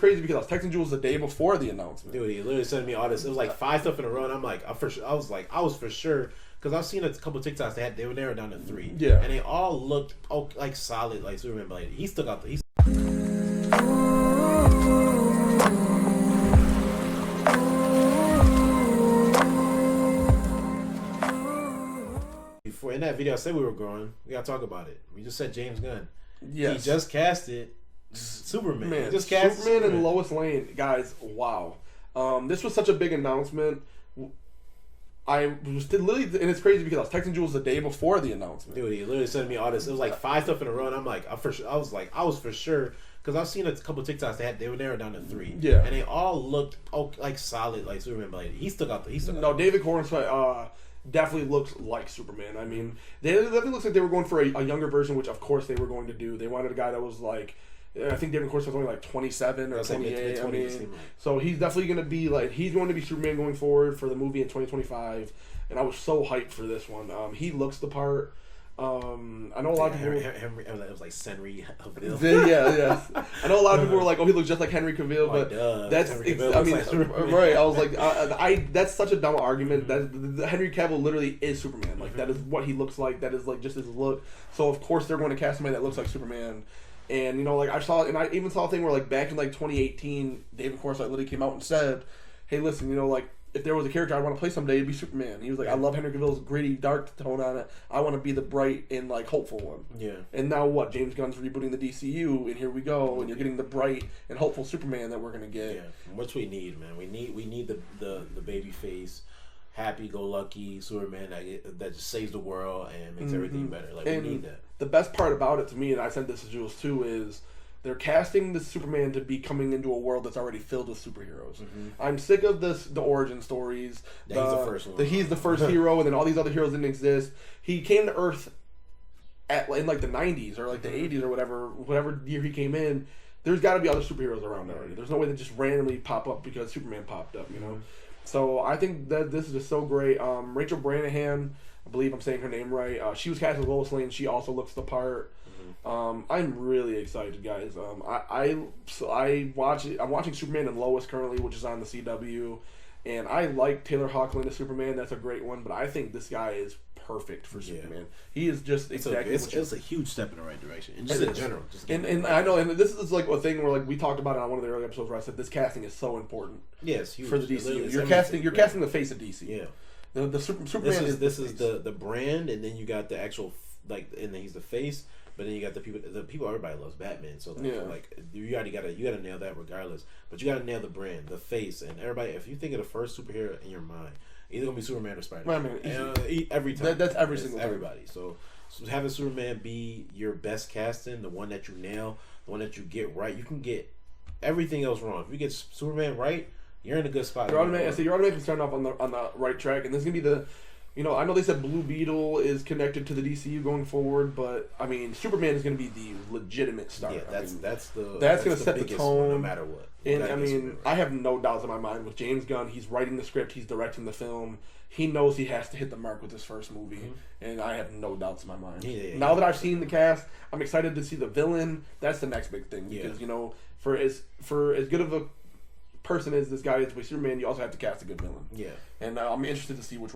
crazy because I was texting Jules the day before the announcement. Dude, he literally sent me all this. It was like 5 stuff in a row, and I'm like, I was for sure. Because I've seen a couple TikToks they were narrowed down to 3. Yeah. And they all looked like solid, like Superman. But like, he stuck out. Before in that video, I said we were growing. We gotta talk about it. We just said James Gunn. Yes. He just casted Superman. Man, he just cast Superman and Lois Lane, guys. Wow. This was such a big announcement. I was literally, and it's crazy because I was texting Jules the day before the announcement. Dude, he literally sent me all this. It was like 5 stuff in a row, and I'm like, I was for sure. Because I've seen a couple TikToks they were narrowed down to 3. Yeah. And they all looked like solid, like Superman. But like, he stuck out. No, David Cornswell definitely looks like Superman. I mean, they definitely looks like they were going for a younger version, which of course they were going to do. They wanted a guy that was like, I think David Cornswell was only like 27 or 28. I mean, so he's definitely going to be like, he's going to be Superman going forward for the movie in 2025. And I was so hyped for this one. He looks the part. I know a lot of people. It was like Henry Cavill. Yeah. I know a lot of people were like, "Oh, he looks just like Henry Cavill," but that's. I mean, right? I was like, that's such a dumb argument. That Henry Cavill literally is Superman. Like that is what he looks like. That is like just his look. So of course they're going to cast somebody that looks like Superman. And you know, like I even saw a thing where like back in like 2018, David Cornswell literally came out and said, "Hey, listen, you know, like." If there was a character I want to play someday, it'd be Superman. He was like, I love Henry Cavill's gritty, dark tone on it. I want to be the bright and like hopeful one. Yeah. And now what? James Gunn's rebooting the DCU, and here we go. And you're getting the bright and hopeful Superman that we're gonna get. Yeah. Which we need, man. We need the baby face, happy-go-lucky Superman that just saves the world and makes everything better. Like we need that. The best part about it to me, and I sent this to Jules too, is. They're casting the Superman to be coming into a world that's already filled with superheroes. I'm sick of the origin stories. He's the first one. He's the first hero, and then all these other heroes didn't exist. He came to Earth in like the 90s or like the 80s or whatever year he came in. There's got to be other superheroes around already. There's no way they just randomly pop up because Superman popped up, you know? So I think that this is just so great. Rachel Branahan, I believe I'm saying her name right. She was cast as Lois Lane. She also looks the part. I'm really excited, guys. I'm watching Superman and Lois currently, which is on the CW, and I like Taylor Hoechlin as Superman. That's a great one, but I think this guy is perfect for Superman. He is just exactly. It's a huge step in the right direction, and just in general. And I know, and this is like a thing where like we talked about it on one of the early episodes where I said this casting is so important. Yes, yeah, for the DCU. You're casting the face of DC. Yeah. The Superman is the brand, and then you got the actual and then he's the face. But then you got the people. Everybody loves Batman, so like you gotta nail that regardless. But you gotta nail the brand, the face, and everybody. If you think of the first superhero in your mind, either gonna be Superman or Spider-Man. Every time. That's every single time. Everybody. So having Superman be your best casting, the one that you nail, the one that you get right, you can get everything else wrong. If you get Superman right, you're in a good spot. You're automatically starting off on the right track, and this is gonna be the. You know, I know they said Blue Beetle is connected to the DCU going forward, but I mean, Superman is going to be the legitimate star. Yeah, that's going to set the tone, no matter what. And I mean, I have no doubts in my mind with James Gunn. He's writing the script, he's directing the film. He knows he has to hit the mark with his first movie, and I have no doubts in my mind. Now that I've seen the cast, I'm excited to see the villain. That's the next big thing because you know, for as good of a person as this guy is with Superman, you also have to cast a good villain. Yeah, and I'm interested to see which